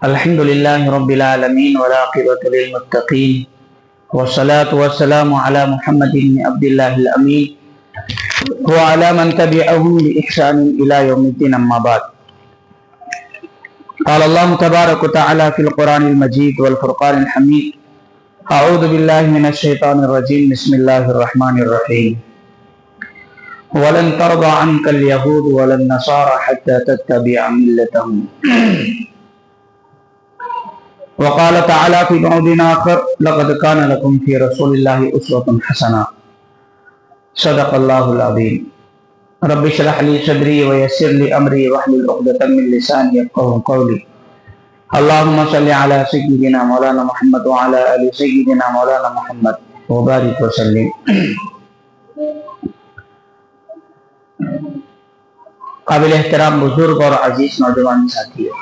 الحمد لله رب العالمين والعاقبة للمتقين والصلاة والسلام على محمد بن عبد الله الأمين وعلى من تبعهم بإحسان إلى يوم الدين أما بعد. قال الله تبارك وتعالى في القرآن المجيد والفرقان الحميد: أعوذ بالله من الشيطان الرجيم. بسم الله الرحمن الرحيم. ولن ترضى عنك اليهود ولا النصارى حتى تتبع ملتهم. وقال تعالى في موضع آخر: لقد كان لكم في رسول الله أسوة حسنة. صدق الله العظيم. رب اشرح لي صدري ويسر لي أمري واحلل عقدة من لساني يفقهوا قولي. اللهم صل على سيدنا مولانا محمد وعلى آل سيدنا مولانا محمد وبارك وسلم. قابل احترام بزرگ اور عزیز نوجوان ساتھیوں،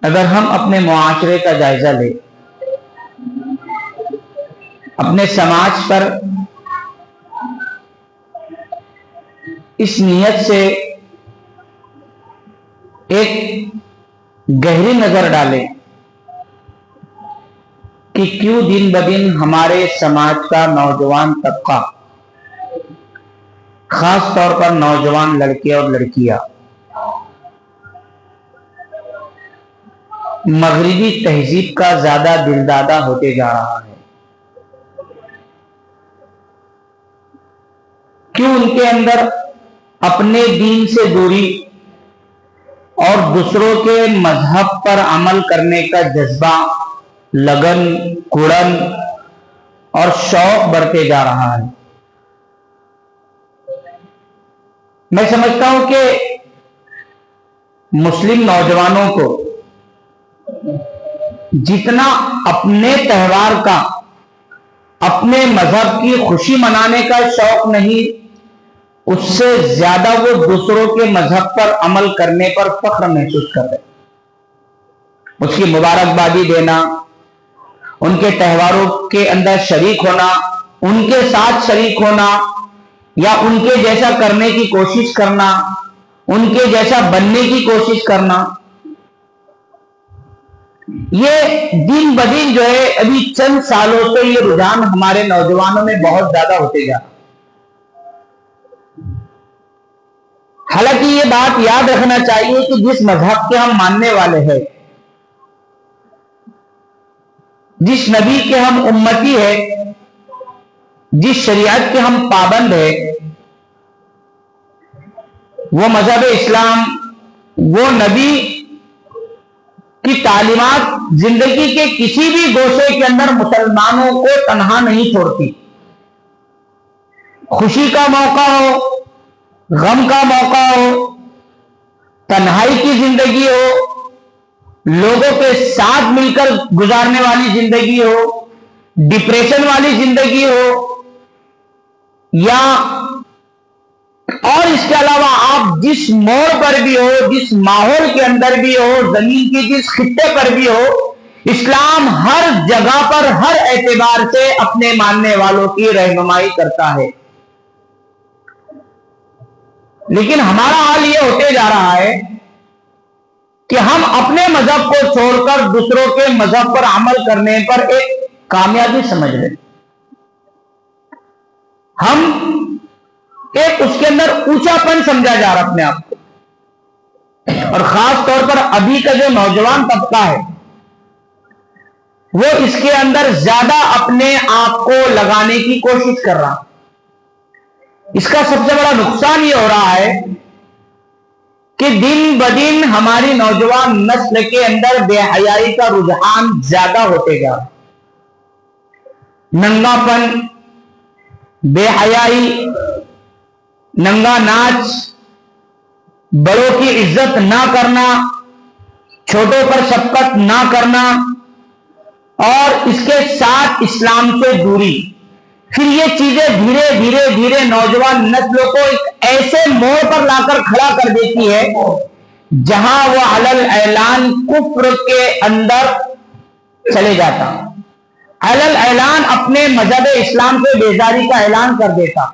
اگر ہم اپنے معاشرے کا جائزہ لیں، اپنے سماج پر اس نیت سے ایک گہری نظر ڈالیں کہ کیوں دن بدن ہمارے سماج کا نوجوان طبقہ، خاص طور پر نوجوان لڑکے اور لڑکیاں، مغربی تہذیب کا زیادہ دلدادہ ہوتے جا رہا ہے، کیوں ان کے اندر اپنے دین سے دوری اور دوسروں کے مذہب پر عمل کرنے کا جذبہ، لگن، کڑن اور شوق بڑھتے جا رہا ہے. میں سمجھتا ہوں کہ مسلم نوجوانوں کو جتنا اپنے تہوار کا، اپنے مذہب کی خوشی منانے کا شوق نہیں، اس سے زیادہ وہ دوسروں کے مذہب پر عمل کرنے پر فخر محسوس کر رہے، اس کی مبارکبادی دینا، ان کے تہواروں کے اندر شریک ہونا، ان کے ساتھ شریک ہونا یا ان کے جیسا کرنے کی کوشش کرنا، ان کے جیسا بننے کی کوشش کرنا، یہ دن بدن جو ہے ابھی چند سالوں سے یہ رجحان ہمارے نوجوانوں میں بہت زیادہ ہوتے جا رہا. حالانکہ یہ بات یاد رکھنا چاہیے کہ جس مذہب کے ہم ماننے والے ہیں، جس نبی کے ہم امتی ہیں، جس شریعت کے ہم پابند ہیں، وہ مذہب اسلام، وہ نبی کی تعلیمات زندگی کے کسی بھی گوشے کے اندر مسلمانوں کو تنہا نہیں چھوڑتی. خوشی کا موقع ہو، غم کا موقع ہو، تنہائی کی زندگی ہو، لوگوں کے ساتھ مل کر گزارنے والی زندگی ہو، ڈپریشن والی زندگی ہو، یا اور اس کے علاوہ آپ جس موڑ پر بھی ہو، جس ماحول کے اندر بھی ہو، زمین کی جس خطے پر بھی ہو، اسلام ہر جگہ پر ہر اعتبار سے اپنے ماننے والوں کی رہنمائی کرتا ہے. لیکن ہمارا حال یہ ہوتے جا رہا ہے کہ ہم اپنے مذہب کو چھوڑ کر دوسروں کے مذہب پر عمل کرنے پر ایک کامیابی سمجھ رہے، ہم ایک اس کے اندر اونچا پن سمجھا جا رہا اپنے آپ کو. اور خاص طور پر ابھی کا جو نوجوان طبقہ ہے وہ اس کے اندر زیادہ اپنے آپ کو لگانے کی کوشش کر رہا. اس کا سب سے بڑا نقصان یہ ہو رہا ہے کہ دن بدن ہماری نوجوان نسل کے اندر بے حیائی کا رجحان زیادہ ہوتے جا رہا. ننگا پن، بے حیائی، ننگا ناچ، بڑوں کی عزت نہ کرنا، چھوٹوں پر شفقت نہ کرنا، اور اس کے ساتھ اسلام سے دوری. پھر یہ چیزیں دھیرے دھیرے دھیرے نوجوان نسلوں کو ایک ایسے موڑ پر لا کر کھڑا کر دیتی ہے جہاں وہ علل اعلان کفر کے اندر چلے جاتا، علل اعلان اپنے مذہب اسلام سے بیزاری کا اعلان کر دیتا،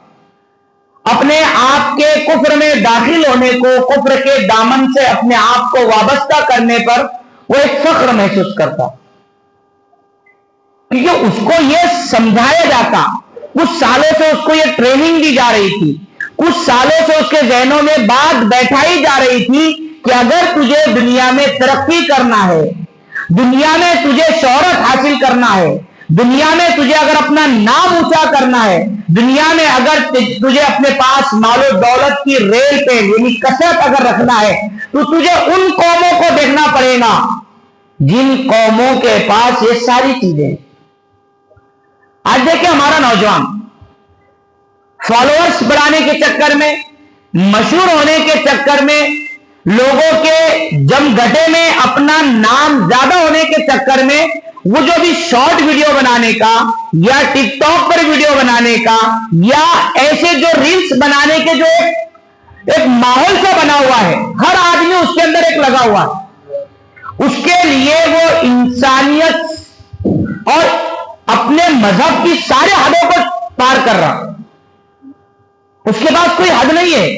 اپنے آپ کے کفر میں दाखिल होने को, कुफ्र के दामन से अपने आप को वाबस्ता करने पर वो एक फख्र महसूस करता, क्योंकि उसको ये समझाया जाता, कुछ सालों से उसको ये ट्रेनिंग दी जा रही थी, कुछ सालों से उसके जहनों में बात बैठाई जा रही थी कि अगर तुझे दुनिया में तरक्की करना है, दुनिया में तुझे शोहरत हासिल करना है, दुनिया में तुझे अगर अपना नाम ऊंचा करना है, दुनिया में अगर तुझे अपने पास मालो दौलत की रेल पे यानी कसरत अगर रखना है, तो तुझे उन कौमों को देखना पड़ेगा जिन कौमों के पास ये सारी चीजें। आज देखिए हमारा नौजवान फॉलोअर्स बढ़ाने के चक्कर में, मशहूर होने के चक्कर में, लोगों के जमघटे में अपना नाम ज्यादा होने के चक्कर में वो जो भी शॉर्ट वीडियो बनाने का या टिकटॉक पर वीडियो बनाने का या ऐसे जो रील्स बनाने के जो एक माहौल सा बना हुआ है, हर आदमी उसके अंदर एक लगा हुआ है, उसके लिए वो इंसानियत और अपने मजहब की सारे हदों को पार कर रहा, उसके पास कोई हद नहीं है।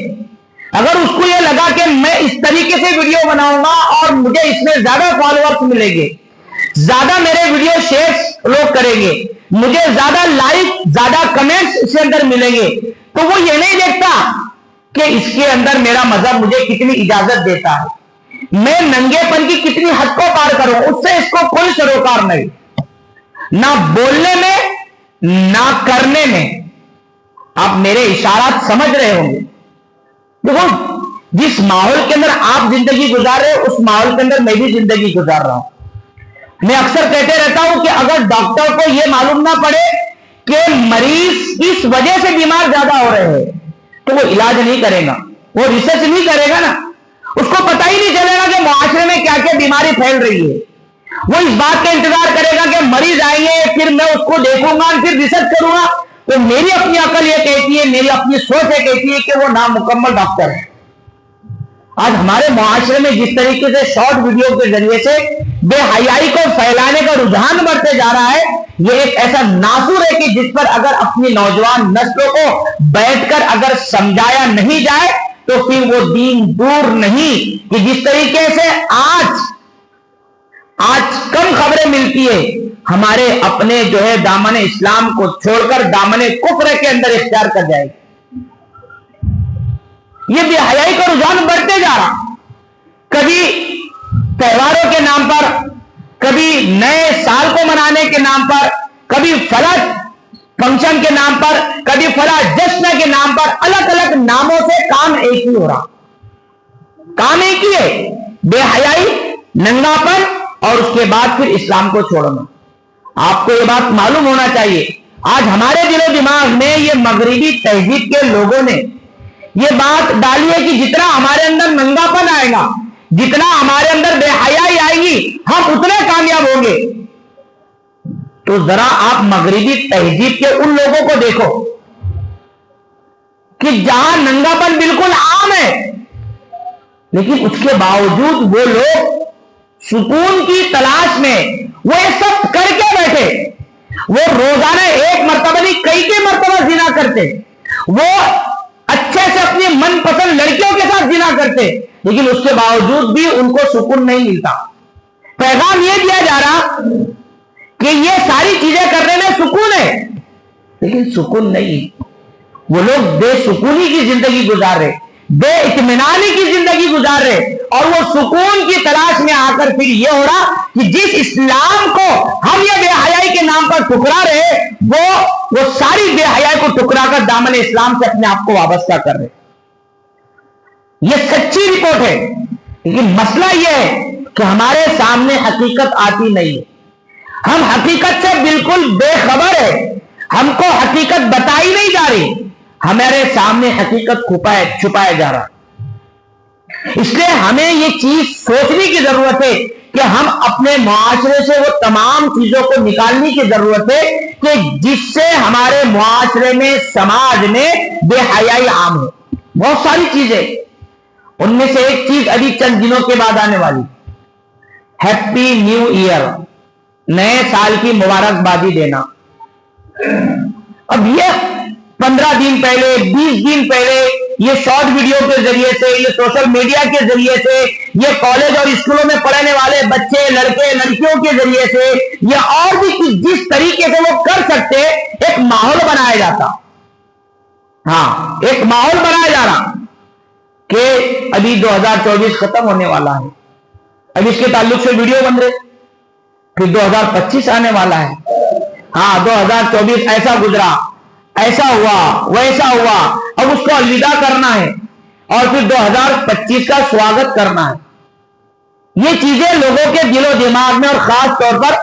अगर उसको ये लगा कि मैं इस तरीके से वीडियो बनाऊंगा और मुझे इसमें ज्यादा फॉलोअर्स मिलेंगे, ज्यादा मेरे वीडियो शेयर लोग करेंगे, मुझे ज्यादा लाइक, ज्यादा कमेंट्स इसके अंदर मिलेंगे, तो वो ये नहीं देखता कि इसके अंदर मेरा मजहब मुझे कितनी इजाजत देता है, मैं नंगेपन की कितनी हद को पार करूं, उससे इसको कोई सरोकार नहीं, ना बोलने में ना करने में। आप मेरे इशारात समझ रहे होंगे। देखो जिस माहौल के अंदर आप जिंदगी गुजार रहे हो, उस माहौल के अंदर मैं भी जिंदगी गुजार रहा हूं। मैं अक्सर कहते रहता हूं कि अगर डॉक्टर को यह मालूम ना पड़े कि मरीज इस वजह से बीमार ज्यादा हो रहे हैं, तो वो इलाज नहीं करेगा, वो रिसर्च नहीं करेगा ना, उसको पता ही नहीं चलेगा कि मुआशरे में क्या क्या बीमारी फैल रही है। वो इस बात का इंतजार करेगा कि मरीज आएंगे, फिर मैं उसको देखूंगा, फिर रिसर्च करूंगा। तो मेरी अपनी अकल ये कहती है, मेरी अपनी सोच ये कहती है कि वो नामुकम्मल डॉक्टर है। आज हमारे मुआशरे में जिस तरीके से शॉर्ट वीडियो के जरिए से बेहयाई को फैलाने का रुझान बढ़ते जा रहा है, ये एक ऐसा नासूर है कि जिस पर अगर अपनी नौजवान नस्लों को बैठकर अगर समझाया नहीं जाए तो फिर वो दीन दूर नहीं। कि जिस तरीके से आज कम खबरें मिलती है, हमारे अपने जो है दामने इस्लाम को छोड़कर दामने कुफ्र के अंदर इख्तियार कर जाएगी। ये बेहयाई का रुझान बढ़ते जा रहा, कभी त्योहारों के नाम पर, कभी नए साल को मनाने के नाम पर, कभी फला फंक्शन के नाम पर, कभी फला जश्न के नाम पर, अलग अलग नामों से काम एक ही हो रहा। काम एक ही है, बेहयाई, नंगापन और उसके बाद फिर इस्लाम को छोड़ना। आपको ये बात मालूम होना चाहिए, आज हमारे दिलो दिमाग में ये मगरिबी तहजीब के लोगों ने ये बात डाली है कि जितना हमारे अंदर नंगापन आएगा, जितना हमारे अंदर बेहयाई आएगी, हम उतने कामयाब होंगे। तो जरा आप मगरिबी तहजीब के उन लोगों को देखो कि जहां नंगापन बिल्कुल आम है, लेकिन उसके बावजूद वो लोग सुकून की तलाश में वो ये सब करके बैठे। वो रोजाना एक मर्तबा नहीं कई मर्तबा जिना करते, वो अच्छे से अपनी मनपसंद लड़कियों के साथ जिना करते, लेकिन उसके बावजूद भी उनको सुकून नहीं मिलता। पैगाम ये दिया जा रहा कि ये सारी चीजें करने में सुकून है, लेकिन सुकून नहीं। वो लोग बेसुकूनी की जिंदगी गुजार रहे, बेइत्मीनानी की जिंदगी गुजार रहे, और वो सुकून की तलाश में आकर फिर ये हो रहा कि जिस इस्लाम को हम ये बेहयाई के नाम पर ठुकरा रहे, वो सारी बेहयाई को ठुकरा कर दामन इस्लाम से अपने आप को वाबस्ता कर रहे। ये सच्ची रिपोर्ट है, लेकिन मसला ये है कि हमारे सामने हकीकत आती नहीं है, हम हकीकत से बिल्कुल बेखबर है, हमको हकीकत बताई नहीं जा रही, हमारे सामने हकीकत छुपाया जा रहा। इसलिए हमें ये चीज सोचने की जरूरत है कि हम अपने मुआशरे से वो तमाम चीजों को निकालने की जरूरत है कि जिससे हमारे मुआशरे में, समाज में बेहयाई आम हो। बहुत सारी चीजें, उनमें से एक चीज अभी चंद दिनों के बाद आने वाली, हैप्पी न्यू ईयर, नए साल की मुबारकबादी देना। अब ये 15 दिन पहले, 20 दिन पहले ये शॉर्ट वीडियो के जरिए से, ये सोशल मीडिया के जरिए से, ये कॉलेज और स्कूलों में पढ़ने वाले बच्चे, लड़के लड़कियों के जरिए से, या और भी जिस तरीके से वो कर सकते, एक माहौल बनाया जाता। हाँ, एक माहौल बनाया जा रहा कि अभी 2024 खत्म होने वाला है, अब इसके ताल्लुक से वीडियो बन रहे, फिर 2025 आने वाला है। हाँ, 2024 ऐसा गुजरा, ऐसा हुआ, वैसा हुआ, अब उसको अलविदा करना है और फिर 2025 का स्वागत करना है। ये चीजें लोगों के दिलो दिमाग में और खास तौर पर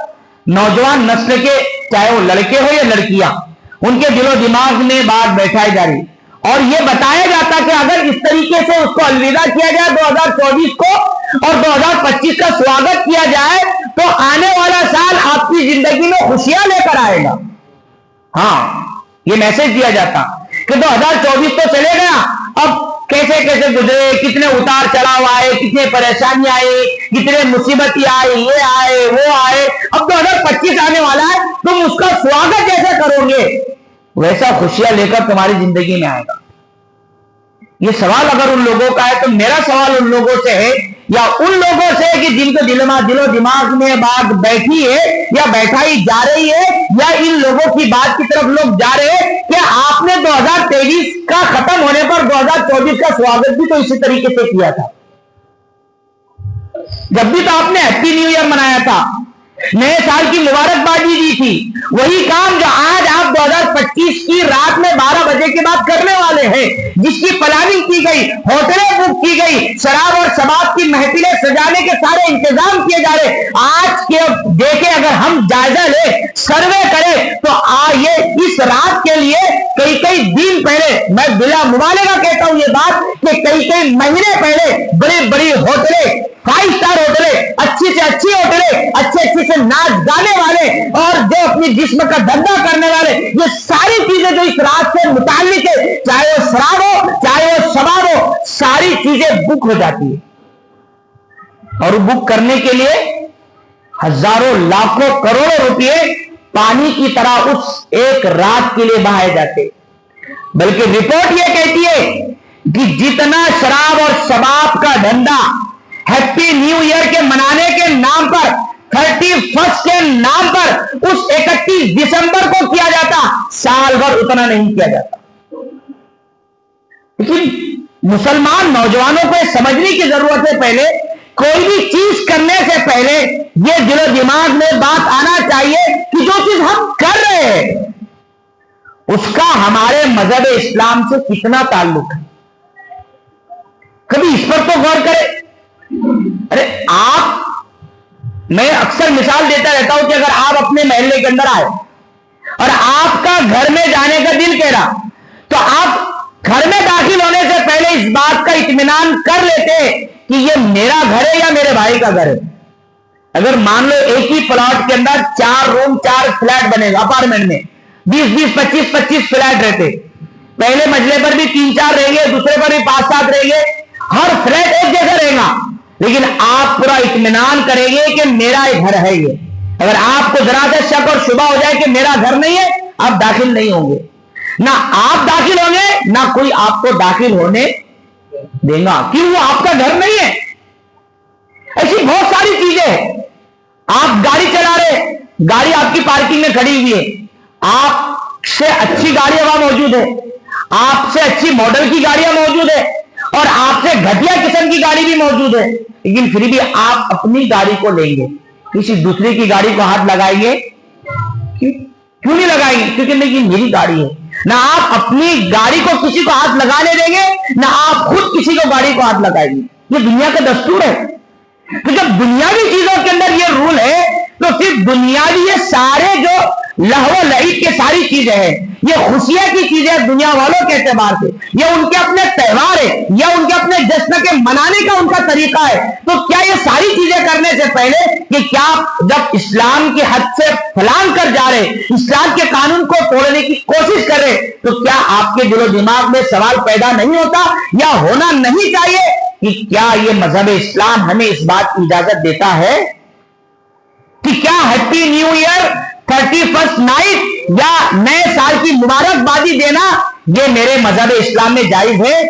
नौजवान नस्ल के, चाहे वो लड़के हो या लड़कियां, उनके दिलो दिमाग में बात बैठाई जा रही और ये बताया जाता कि अगर इस तरीके से उसको अलविदा किया जाए 2024 को और 2025 का स्वागत किया जाए तो आने वाला साल आपकी जिंदगी में खुशियां लेकर आएगा। हाँ, ये मैसेज दिया जाता कि 2024 तो चले गया, अब कैसे कैसे गुजरे, कितने उतार चढ़ाव आए, कितने परेशानियां आई, कितने मुसीबतें आई, ये आए वो आए, अब 2025 आने वाला है, तुम उसका स्वागत जैसे करोगे वैसा खुशियां लेकर तुम्हारी जिंदगी में आएगा। ये सवाल अगर उन लोगों का है तो मेरा सवाल उन लोगों से है या उन लोगों से कि जिनको दिलो दिमाग में बात बैठी है या बैठाई जा रही है, या इन लोगों की बात की तरफ लोग जा रहे हैं कि आपने 2023 का खत्म होने पर 2024 का स्वागत भी तो इसी तरीके से किया था। जब भी तो आपने हैप्पी न्यू ईयर मनाया था, नए साल की मुबारकबादी दी थी, वही काम जो आज आप 2025 की रात में 12 बजे के बाद करने वाले हैं, जिसकी प्लानिंग की गई, होटलें बुक की गई, शराब और शबाब की महफिलें सजाने के सारे इंतजाम किए जा रहे। आज के देखें, अगर हम जायजा ले, सर्वे करें तो ये इस रात के लिए कई कई दिन पहले, मैं बिला मुबालिगा कहता हूं ये बात, कि कई कई महीने पहले बड़ी बड़ी होटलें, 5 स्टार होटलें, अच्छी से अच्छी होटलें, अच्छे से नाच गाने वाले और जो अपनी जिस्म का धंधा करने वाले, ये सारी चीजें जो इस रात से मुताल्लिक है, चाहे वो शराब हो, चाहे वो शबाब हो, सारी चीजें बुक हो जाती है। और बुक करने के लिए हजारों लाखों करोड़ों रुपए पानी की तरह उस एक रात के लिए बहाए जाते। बल्कि रिपोर्ट यह कहती है कि जितना शराब और शबाब का धंधा हैप्पी न्यू ईयर के मनाने के नाम पर, 31 के नाम पर उस 31 दिसंबर को किया जाता, साल भर उतना नहीं किया जाता। लेकिन मुसलमान नौजवानों को समझने की जरूरत है, पहले कोई भी चीज करने से पहले ये दिलो दिमाग में बात आना चाहिए कि जो चीज हम कर रहे हैं उसका हमारे मजहब इस्लाम से कितना ताल्लुक है। कभी इस पर तो गौर करें। अरे मैं अक्सर मिसाल देता रहता हूं कि अगर आप अपने महल्ले के अंदर आए और आपका घर में जाने का दिल कह रहा, तो आप घर में दाखिल होने से पहले इस बात का इत्मीनान कर लेते कि ये मेरा घर है या मेरे भाई का घर है। अगर मान लो एक ही प्लॉट के अंदर 4 रूम 4 फ्लैट बनेगा, अपार्टमेंट में 20-20, 25-25 फ्लैट रहते, पहले मंजिले पर भी 3-4 रहेंगे, दूसरे पर भी 5-7 रहेंगे, हर फ्लैट एक जैसा रहेगा, लेकिन आप पूरा इत्मीनान करेंगे कि मेरा एक घर है ये। अगर आपको जरा सा शक और शुबा हो जाए कि मेरा घर नहीं है, आप दाखिल नहीं होंगे, ना आप दाखिल होंगे ना कोई आपको दाखिल होने देगा, क्यों? वो आपका घर नहीं है। ऐसी बहुत सारी चीजें हैं। आप गाड़ी चला रहे, गाड़ी आपकी पार्किंग में खड़ी हुई है, आपसे अच्छी गाड़ियां वहां मौजूद है, आपसे अच्छी मॉडल की गाड़ियां मौजूद है और आपसे घटिया किस्म की गाड़ी भी मौजूद है, लेकिन फिर भी आप अपनी गाड़ी को लेंगे, किसी दूसरे की गाड़ी को हाथ लगाएंगे? क्यों नहीं लगाएंगे? क्योंकि नहीं, मेरी गाड़ी है। ना आप अपनी गाड़ी को किसी को हाथ लगाने देंगे, ना आप खुद किसी को गाड़ी को हाथ लगाएंगे। ये दुनिया का दस्तूर है। तो जब दुनियावी चीजों के अंदर ये रूल है, तो फिर दुनियावी ये सारे जो लहव लईब के सारी चीजें हैं, ये खुशियां की चीजें दुनिया वालों के एतबार से, ये उनके अपने त्योहार है या उनके अपने जश्न के मनाने का उनका तरीका है। तो क्या ये सारी चीजें करने से पहले कि क्या जब इस्लाम की हद से फलांग कर जा रहे, इस्लाम के कानून को तोड़ने की कोशिश कर रहे, तो क्या आपके दिलो दिमाग में सवाल पैदा नहीं होता या होना नहीं चाहिए कि क्या ये मजहब इस्लाम हमें इस बात की इजाजत देता है कि क्या happy new year 31st night या नए साल की मुबारकबादी देना ये मेरे मजहब इस्लाम में जायज है?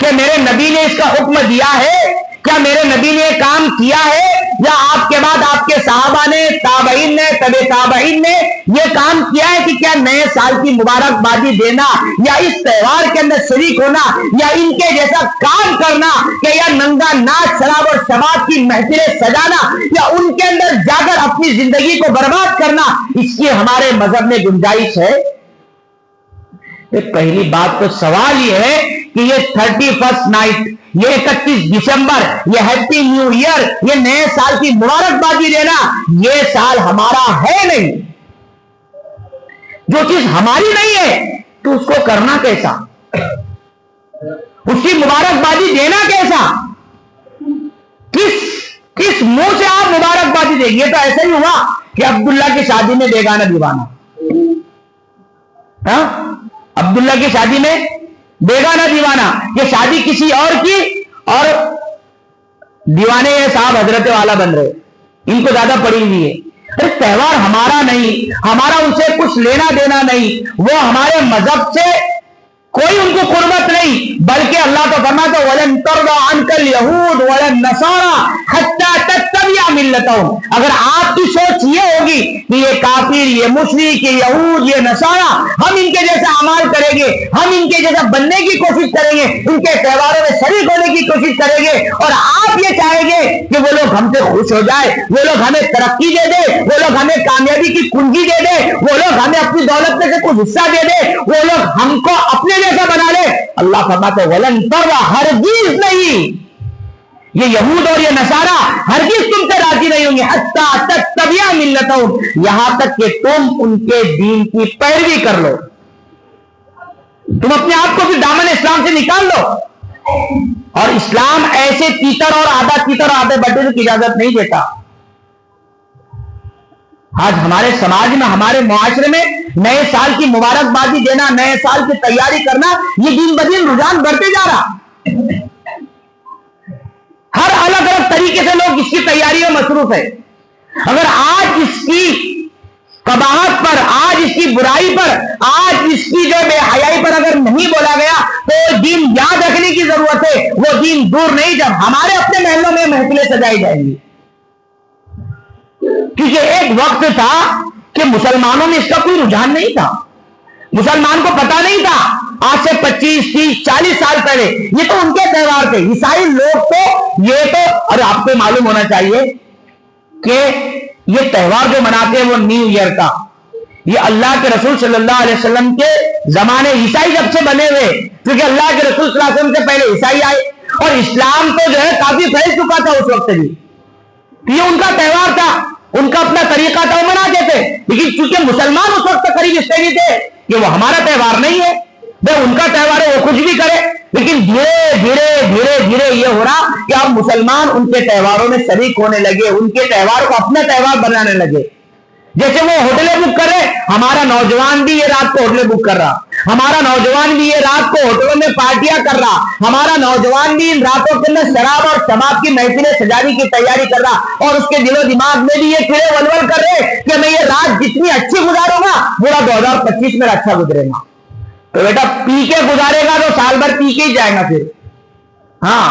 کہ میرے نبی نے اس کا حکم دیا ہے؟ کیا میرے نبی نے کام کیا ہے؟ یا آپ کے بعد آپ کے صحابہ نے، تابعین نے، تبع تابعین نے یہ کام کیا ہے کہ کیا نئے سال کی مبارکبادی دینا یا اس تہوار کے اندر شریک ہونا یا ان کے جیسا کام کرنا کہ یا ننگا ناچ شراب اور شباب کی محفلیں سجانا یا ان کے اندر جا کر اپنی زندگی کو برباد کرنا، اس کی ہمارے مذہب میں گنجائش ہے؟ پہلی بات تو سوال یہ ہے کہ یہ 31 نائٹ، یہ 31 دسمبر، یہ ہیپی نیو ایئر، یہ نئے سال کی مبارکبادی دینا، یہ سال ہمارا ہے نہیں۔ جو چیز ہماری نہیں ہے تو اس کو کرنا کیسا، اس کی مبارکبادی دینا کیسا، کس منہ سے آپ مبارکبادی دیں گے؟ تو ایسا ہی ہوا کہ عبداللہ کی شادی میں بیگانہ دیوانہ، عبداللہ کی شادی میں بیگانہ دیوانہ، یہ شادی کسی اور کی اور دیوانے یہ صاحب حضرت والا بن رہے، ان کو زیادہ پڑی ہوئی ہے۔ ارے تہوار ہمارا نہیں، ہمارا ان سے کچھ لینا دینا نہیں، وہ ہمارے مذہب سے کوئی ان کو قربت نہیں، بلکہ اللہ تو فرماتا ہے وَلَن تَرْضَىٰ عَنْكَ الْيَهُودُ وَلَا النَّصَارَىٰ حَتَّىٰ تَتَّبِعَ مِلَّتَهُمْ۔ اگر آپ کی سوچ یہ ہوگی کہ یہ کافر، یہ مشرک، یہ یہود، یہ نصارہ، ہم ان کے جیسا اعمال کریں گے، ہم ان کے جیسا بننے کی کوشش کریں گے، ان کے تہواروں میں شریک ہونے کی کوشش کریں گے، اور آپ یہ چاہیں گے کہ وہ لوگ ہم سے خوش ہو جائے، وہ لوگ ہمیں ترقی دے دے، وہ لوگ ہمیں کامیابی کی کنجی دے دے، وہ لوگ ہمیں اپنی دولت میں سے کچھ حصہ دے دے، وہ لوگ ہم کو اپنے جیسا بنا لے، اللہ فرماتے ہیں وَلَن تَرْضَىٰ، ہرگز نہیں، یہ یہود اور یہ نصارہ ہرگز تم سے راضی نہیں ہوں گے، حَتَّىٰ تَتَّبِعَ مِلَّتَهُمْ، یہاں تک کہ تم ان کے دین کی پیروی کر لو، تم اپنے آپ کو بھی دامن اسلام سے نکال لو۔ اور اسلام ایسے تیتر اور آدھے بٹے کی اجازت نہیں دیتا۔ آج ہمارے سماج میں، ہمارے معاشرے میں نئے سال کی مبارکبادی دینا، نئے سال کی تیاری کرنا، یہ دن بدن رجحان بڑھتے جا رہا، ہر الگ الگ طریقے سے لوگ اس کی تیاریوں میں مصروف ہے۔ اگر آج اس کی قباحت پر، آج اس کی برائی پر، آج اس کی جو بے حیائی پر اگر نہیں بولا گیا تو دین یاد رکھنے کی ضرورت ہے، وہ دین دور نہیں جب ہمارے اپنے محلوں میں محفلیں سجائی جائیں گی۔ کیونکہ ایک وقت تھا کہ مسلمانوں میں اس کا کوئی رجحان نہیں تھا، مسلمان کو پتا نہیں تھا، آج سے 25 30 40 سال پہلے یہ تو ان کے تہوار تھے، عیسائی لوگ تو یہ تو، اور آپ کو معلوم ہونا چاہیے کہ یہ تہوار جو مناتے ہیں وہ نیو ایئر کا، یہ اللہ کے رسول صلی اللہ علیہ وسلم کے زمانے عیسائی جب سے بنے ہوئے، کیونکہ اللہ کے رسول صلی اللہ علیہ وسلم سے پہلے عیسائی آئے اور اسلام تو جو ہے کافی پھیل چکا تھا اس وقت بھی، یہ ان کا تہوار تھا، ان کا اپنا طریقہ تھا، وہ مناتے تھے، لیکن چونکہ مسلمان اس وقت قریب اس طریقے تھے کہ وہ ہمارا تہوار نہیں ہے، وہ ان کا تہوار ہے، وہ کچھ بھی کرے، لیکن دھیرے یہ ہو رہا کہ اب مسلمان ان کے تہواروں میں شریک ہونے لگے، ان کے تہوار کو اپنا تہوار بنانے لگے۔ جیسے وہ ہوٹلیں بک کر رہے، ہمارا نوجوان بھی یہ رات کو ہوٹلیں بک کر رہا، ہمارا نوجوان بھی یہ رات کو ہوٹلوں میں پارٹیاں کر رہا، ہمارا نوجوان بھی ان راتوں کے اندر شراب اور شباب کی محفلیں سجانے کی تیاری کر رہا، اور اس کے دل و دماغ میں بھی یہ کیڑے ولول کر رہے کہ میں یہ رات جتنی اچھی گزاروں گا پورا 2025 میں اچھا گزرے گا۔ تو بیٹا پی کے گزارے گا تو سال بھر پی کے ہی جائے گا پھر، ہاں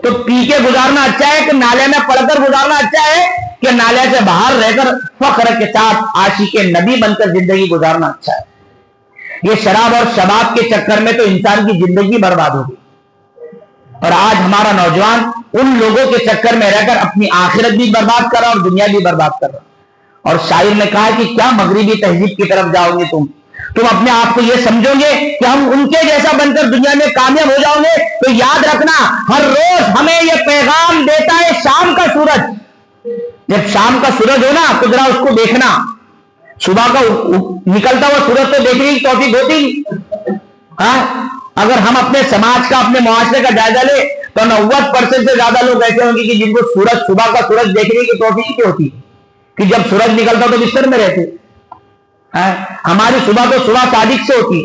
تو پی کے گزارنا اچھا ہے کہ نالے میں پڑ کر گزارنا اچھا ہے کہ نالے سے باہر رہ کر فخر کے ساتھ عاشق نبی بن کر زندگی گزارنا اچھا ہے؟ یہ شراب اور شباب کے چکر میں تو انسان کی زندگی برباد ہوگی، اور آج ہمارا نوجوان ان لوگوں کے چکر میں رہ کر اپنی آخرت بھی برباد کر رہا اور دنیا بھی برباد کر رہا۔ اور شاعر نے کہا کہ کیا مغربی تہذیب کی طرف جاؤ گے تم اپنے آپ کو یہ سمجھو گے کہ ہم ان کے جیسا بن کر دنیا میں کامیاب ہو جاؤ گے؟ تو یاد رکھنا ہر روز ہمیں یہ پیغام دیتا ہے شام کا سورج، جب شام کا سورج ہو نا تو ذرا اس کو دیکھنا، صبح کا نکلتا ہوا سورج تو دیکھنے کی توفیق ہوتی، اگر ہم اپنے سماج کا، اپنے معاشرے کا جائزہ لیں تو 90% سے زیادہ لوگ ایسے ہوں گے کہ جن کو صبح کا سورج دیکھنے کی توفیق نہیں ہوتی، کہ جب سورج نکلتا تو بستر میں رہتے۔ ہماری صبح تو صبح صادق سے ہوتی،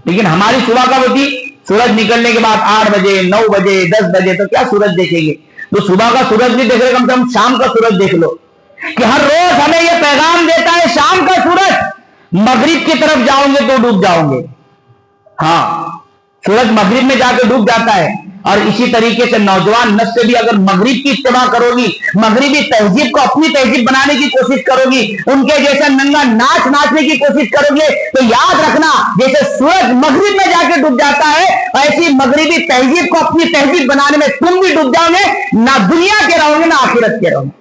لیکن ہماری صبح کب ہوتی؟ سورج نکلنے کے بعد 8 بجے 9 بجے 10 بجے، تو کیا سورج دیکھیں گے؟ تو صبح کا سورج نہیں دیکھ رہے، کم سے کم شام کا سورج دیکھ لو، کہ ہر روز ہمیں یہ پیغام دیتا ہے شام کا سورج، مغرب کی طرف جاؤں گے تو ڈوب جاؤں گے، ہاں सूरज मगरिब में जाकर डूब जाता है। और इसी तरीके से नौजवान नस्ल भी अगर मगरिब की इत्तिबा करोगी, मगरिबी तहजीब को अपनी तहजीब बनाने की कोशिश करोगी, उनके जैसा नंगा नाच नाचने की कोशिश करोगे, तो याद रखना जैसे सूरज मगरिब में जाके डूब जाता है, ऐसी मगरिबी तहजीब को अपनी तहजीब बनाने में तुम भी डूब जाओगे, ना दुनिया के रहोगे ना आखिरत के रहोगे।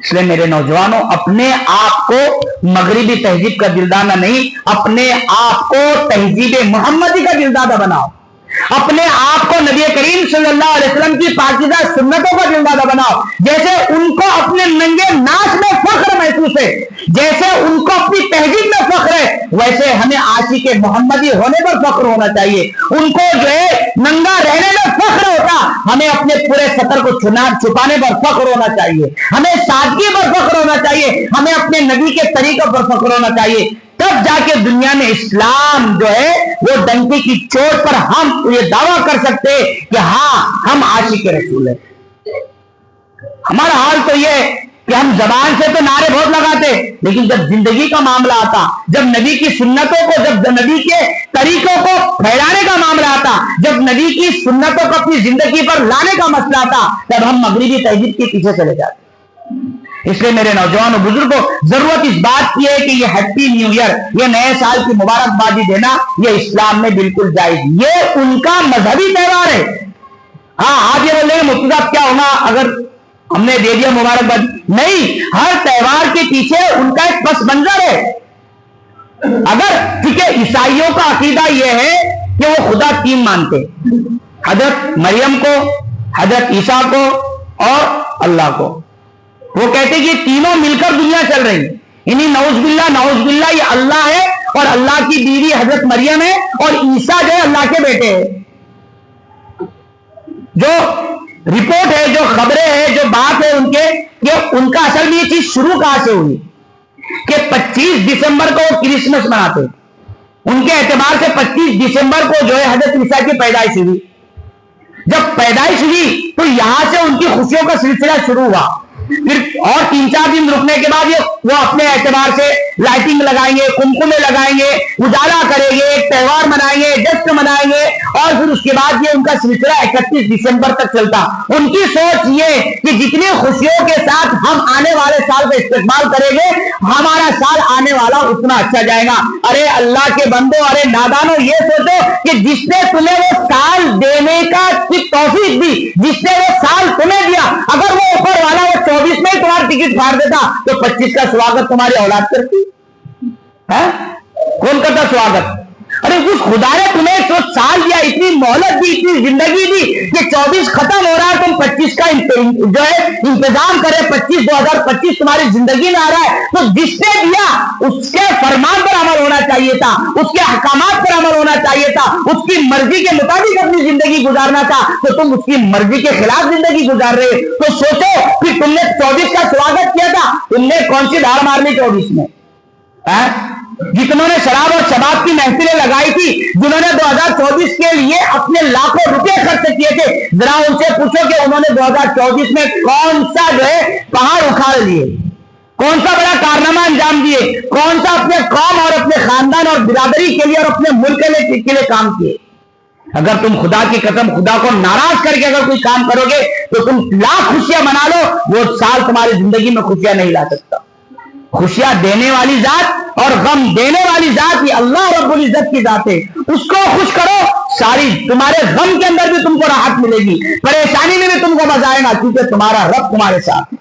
इसलिए मेरे नौजवानों, अपने आप को मगरिबी तहजीब का दिलदादा नहीं, अपने आप को तहजीब मोहम्मदी का दिलदादा बनाओ। अपने आप को नबी करीम सल्लल्लाहु अलैहि वसल्लम की पाकीज़ा सुन्नतों का दिलदादा बनाओ। जैसे उनको अपने नंगे नाच में फख्र महसूस है, जैसे उनको अपनी तहजीब में फख्र है, वैसे हमें आशिक मोहम्मदी होने पर फख्र होना चाहिए। उनको जो है नंगा रहने में फख्र होता, हमें अपने पूरे सतर को छुपाने पर फख्र होना चाहिए, हमें सादगी पर फख्र होना चाहिए, हमें अपने नबी के तरीकों पर फख्र होना चाहिए। तब जाके दुनिया में इस्लाम जो है वो डंके की चोट पर हम ये दावा कर सकते हैं कि हाँ, हम आशिक रसूल है। हमारा हाल तो ये कि हम जबान से तो नारे बहुत लगाते, लेकिन जब जिंदगी का मामला आता, जब नबी की सुन्नतों को, जब नबी के तरीकों को फैलाने का मामला आता, जब नबी की सुन्नतों को अपनी जिंदगी पर लाने का मसला आता, तब हम मगरिबी तहजीब के पीछे चले जाते। इसलिए मेरे नौजवान और बुजुर्गों, जरूरत इस बात की है कि ये हैप्पी न्यू ईयर, ये नए साल की मुबारकबादी देना, ये इस्लाम में बिल्कुल जायज, ये उनका मजहबी त्योहार है। हाँ, आप ये बोल रहे हैं मुफ्ती साहब क्या होगा अगर हमने दे दिया मुबारकबादी? नहीं, हर त्योहार के पीछे उनका एक पस मंजर है। अगर ठीक है, ईसाइयों का अकीदा यह है कि वो खुदा तीन मानते, हजरत मरियम को, हजरत ईसा को और अल्लाह को। वो कहते कि तीनों मिलकर दुनिया चल रही है, इन्हीं नौज़बिल्लाह ये अल्लाह है और अल्लाह की बीवी हजरत मरियम है और ईसा जो है अल्लाह के बेटे हैं। जो रिपोर्ट है, जो खबरें हैं, जो बात है उनके, ये उनका असल में ये चीज शुरू कहां से हुई कि 25 दिसंबर को वो क्रिसमस मनाते। उनके एतबार से 25 दिसंबर को जो है हजरत ईसा की पैदाइश हुई। जब पैदाइश हुई तो यहां से उनकी खुशियों का सिलसिला शुरू हुआ। फिर और 3-4 दिन रुकने के बाद ये वो अपने एतबार से लाइटिंग लगाएंगे, कुमकुमे लगाएंगे, उजाला करेंगे, एक त्योहार मनाएंगे, जश्न मनाएंगे, और फिर उसके बाद ये उनका सिलसिला 31 दिसंबर तक चलता। उनकी सोच ये कि जितनी खुशियों के साथ हम आने वाले साल का इस्तेमाल करेंगे, हमारा साल आने वाला उतना अच्छा जाएगा। अरे अल्लाह के बंदो, अरे नादानो, ये सोचो कि जिसने तुम्हें वो साल देने का तौफीक दी, जिसने वो साल तुम्हें दिया, अगर वो ऊपर वाला वो 24 में ही तुम्हारा टिकट फाड़ देता तो 25 का स्वागत तुम्हारी औलाद करती है? कौन करता स्वागत? अरे उस खुदा ने तुम्हें तो साल दिया, इतनी मोहलत दी, इतनी जिंदगी दी कि 24 खत्म हो रहा है, तुम 25 का जो है इंतजाम करे, 2025 तुम्हारी जिंदगी में आ रहा है। तो जिसने दिया उसके फरमान पर अमल होना चाहिए था, उसके अहकामात पर अमल होना चाहिए था, उसकी मर्जी के मुताबिक अपनी जिंदगी गुजारना था। तो तुम उसकी मर्जी के खिलाफ जिंदगी गुजार रहे। तो सोचो कि तुमने 24 का स्वागत किया था, तुमने कौन सी धार मारनी 24 में? जिन्होंने शराब और शबाब की महफिलें लगाई थी, जिन्होंने 2024 के लिए अपने लाखों रुपए खर्च किए थे, जरा उनसे पूछो कि उन्होंने 2024 में कौन सा जो है पहाड़ उखाड़ लिए, कौन सा बड़ा कारनामा अंजाम दिए, कौन सा अपने कौम और अपने खानदान और बिरादरी के लिए और अपने मुल्क के लिए काम किए। अगर तुम खुदा की कसम, खुदा को नाराज करके अगर कोई काम करोगे तो तुम लाख खुशियां मना लो, वो साल तुम्हारी जिंदगी में खुशियां नहीं ला सकता। खुशियां देने वाली जात और गम देने वाली जात ये अल्लाह रब्बुल इज्जत की जात है। उसको खुश करो, सारी तुम्हारे गम के अंदर भी तुमको राहत मिलेगी, परेशानी में भी तुमको मजा आएगा, क्योंकि तुम्हारा रब तुम्हारे साथ है।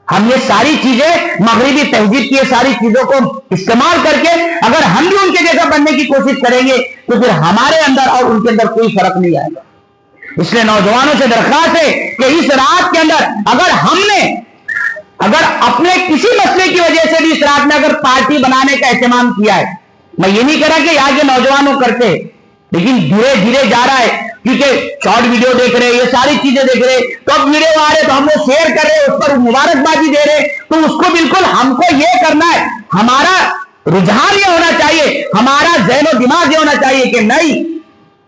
हम ये सारी चीजें मगरिबी तहजीब की ये सारी चीजों को इस्तेमाल करके अगर हम भी उनके जैसा बनने की कोशिश करेंगे तो फिर हमारे अंदर और उनके अंदर कोई फर्क नहीं आएगा। इसलिए नौजवानों से दरख्वास्त है कि इस रात के अंदर अगर अपने किसी मसले की वजह से भी इस रात में अगर पार्टी बनाने का एहतमाम किया है, मैं ये नहीं कह रहा कि यहाँ के नौजवानों करते, लेकिन धीरे धीरे जा रहा है, क्योंकि शॉर्ट वीडियो देख रहे, ये सारी चीजें देख रहे, तो अब वीडियो आ रहे तो हम वो शेयर कर रहे, उस पर मुबारकबादी दे रहे, तो उसको बिल्कुल हमको ये करना है, हमारा रुझान ये होना चाहिए, हमारा ज़हन दिमाग ये होना चाहिए कि नहीं,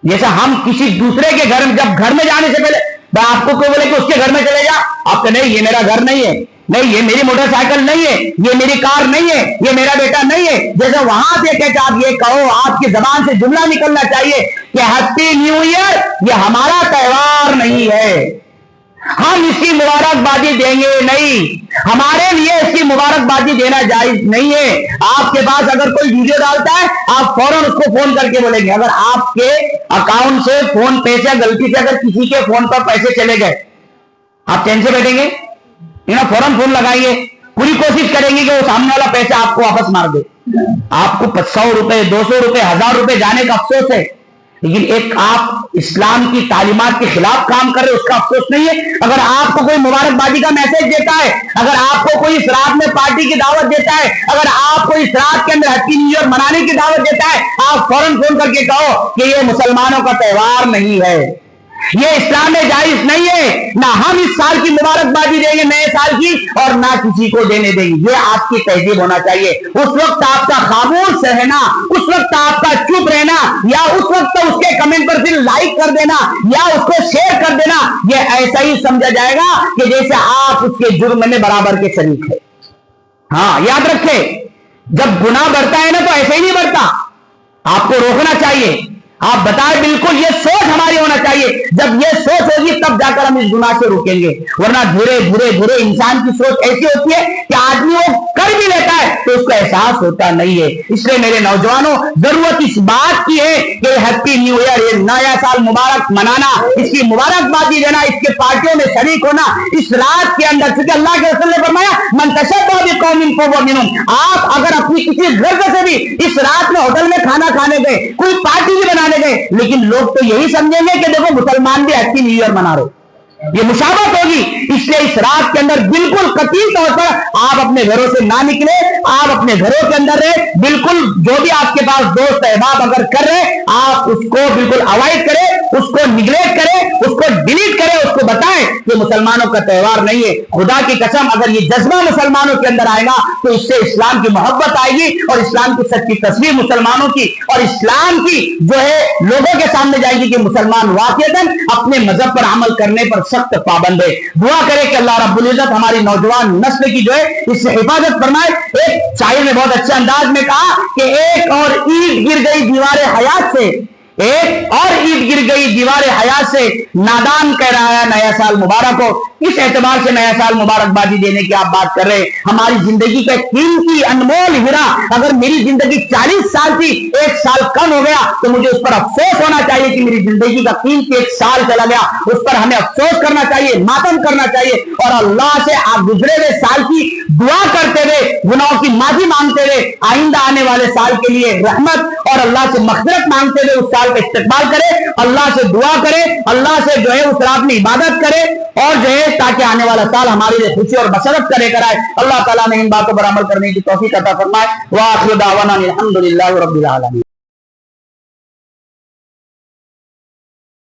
जैसा हम किसी दूसरे के घर में, जब घर में जाने से पहले आपको कोई बोले कि उसके घर में चले जा, आप नहीं, ये मेरा घर नहीं है, نہیں یہ میری موٹر سائیکل نہیں ہے, یہ میری کار نہیں ہے, یہ میرا بیٹا نہیں ہے. جیسے وہاں سے کہ آپ یہ کہو, آپ کی زبان سے جملہ نکلنا چاہیے کہ ہیپی نیو ایئر یہ ہمارا تہوار نہیں ہے, ہم اس کی مبارکبادی دیں گے نہیں, ہمارے لیے اس کی مبارکبادی دینا جائز نہیں ہے. آپ کے پاس اگر کوئی ویڈیو ڈالتا ہے آپ فوراً اس کو فون کر کے بولیں گے. اگر آپ کے اکاؤنٹ سے فون پے سے غلطی سے اگر کسی کے فون پر پیسے چلے گئے, آپ چین سے بیٹھیں گے؟ فوراً فون لگائیے, پوری کوشش کریں گے کہ وہ سامنے والا پیسہ آپ کو واپس مار دے. آپ کو 100 روپے 200 روپے 1000 روپے جانے کا افسوس ہے, لیکن ایک آپ اسلام کی تعلیمات کے خلاف کام کر رہے اس کا افسوس نہیں ہے. اگر آپ کو کوئی مبارکبادی کا میسج دیتا ہے, اگر آپ کو کوئی اس رات میں پارٹی کی دعوت دیتا ہے, اگر آپ کو اس رات کے اندر ہیپی نیو ایئر منانے کی دعوت دیتا ہے, آپ فوراً فون کر کے کہو کہ یہ مسلمانوں کا تہوار نہیں ہے, یہ اسلام میں جائز نہیں ہے. نہ ہم اس سال کی مبارکبادی دیں گے نئے سال کی, اور نہ کسی کو دینے دیں گے. یہ آپ کی تہذیب ہونا چاہیے. اس وقت آپ کا خاموش رہنا, اس وقت آپ کا چپ رہنا, یا اس وقت اس کے کمنٹ پر پھر لائک کر دینا یا اس کو شیئر کر دینا, یہ ایسا ہی سمجھا جائے گا کہ جیسے آپ اس کے جرم میں برابر کے شریک ہے. ہاں یاد رکھے, جب گناہ بڑھتا ہے نا تو ایسے ہی نہیں بڑھتا, آپ کو روکنا چاہیے. آپ بتائیں بالکل یہ سوچ ہماری ہونا چاہیے. جب یہ سوچ ہوگی تب جا کر ہم اس گناہ سے روکیں گے, ورنہ دھیرے دھیرے دھیرے انسان کی سوچ ایسی ہوتی ہے کہ آدمی وہ کر بھی لیتا ہے تو اس کو احساس ہوتا نہیں ہے. اس لیے میرے نوجوانوں, ضرورت اس بات کی ہے کہ ہیپی نیو ایئر, یہ نیا سال مبارک منانا, اس کی مبارکبادی دینا, اس کے پارٹیوں میں شریک ہونا اس رات کے اندر. کیونکہ اللہ کے رسول نے فرمایا من تشبہ بقوم فہو منہم. آپ اگر اپنی کسی غرض سے بھی اس رات میں ہوٹل میں کھانا کھانے گئے, کوئی پارٹی بھی بنانے گئے, لیکن لوگ تو یہی سمجھیں گے کہ دیکھو مسلمان بھی ہیپی نیو ایئر منا رہے, یہ مشابہت ہوگی. اس لیے اس رات کے اندر بالکل قطعی طور پر آپ اپنے گھروں سے نہ نکلے, آپ اپنے گھروں کے اندر رہے. بالکل جو بھی آپ کے پاس دوست احباب اگر کر رہے, آپ اس کو بالکل اوائڈ کرے, اس کو نیگلیکٹ کرے, اس کو ڈیلیٹ کرے, اس کو بتائیں کہ مسلمانوں کا تہوار نہیں ہے. خدا کی قسم اگر یہ جذبہ مسلمانوں کے اندر آئے گا تو اس سے اسلام کی محبت آئے گی, اور اسلام کی سچی تصویر مسلمانوں کی اور اسلام کی جو ہے لوگوں کے سامنے جائے گی کہ مسلمان واقعتاً اپنے مذہب پر عمل کرنے پر سخت پابند ہے. دعا کرے کہ اللہ رب العزت ہماری نوجوان نسل کی جو ہے اس سے حفاظت فرمائے. ایک شاعر نے بہت اچھے انداز میں کہا کہ ایک اور اینٹ گر گئی دیوار حیات سے, ایک اور اینٹ گر گئی دیوار حیات سے, نادان کہہ رہا ہے نیا سال مبارک ہو. اس اعتبار سے نیا سال مبارکبادی دینے کی آپ بات کر رہے ہیں. ہماری زندگی کا قیمتی انمول ہیرا, اگر میری زندگی 40 سال تھی, 1 سال کم ہو گیا تو مجھے اس پر افسوس ہونا چاہیے کہ میری زندگی کا قیمتی 1 سال چلا گیا. اس پر ہمیں افسوس کرنا چاہیے, ماتم کرنا چاہیے, اور اللہ سے آپ گزرے ہوئے سال کی دعا کرتے ہوئے, گناہوں کی معافی مانگتے ہوئے, آئندہ آنے والے سال کے لیے رحمت اور اللہ سے مغفرت مانگتے ہوئے اس سال کا استقبال کرے, اللہ سے دعا کرے, اللہ سے جو ہے اس رات میں عبادت کرے, اور جو ہے تاکہ آنے والا سال ہمارے لیے خوشی اور بشرت کا لے کر آئے. اللہ تعالیٰ نے ان باتوں پر عمل کرنے کی توفیق عطا فرمائے. وآخر دعوانا الحمدللہ رب العالمین.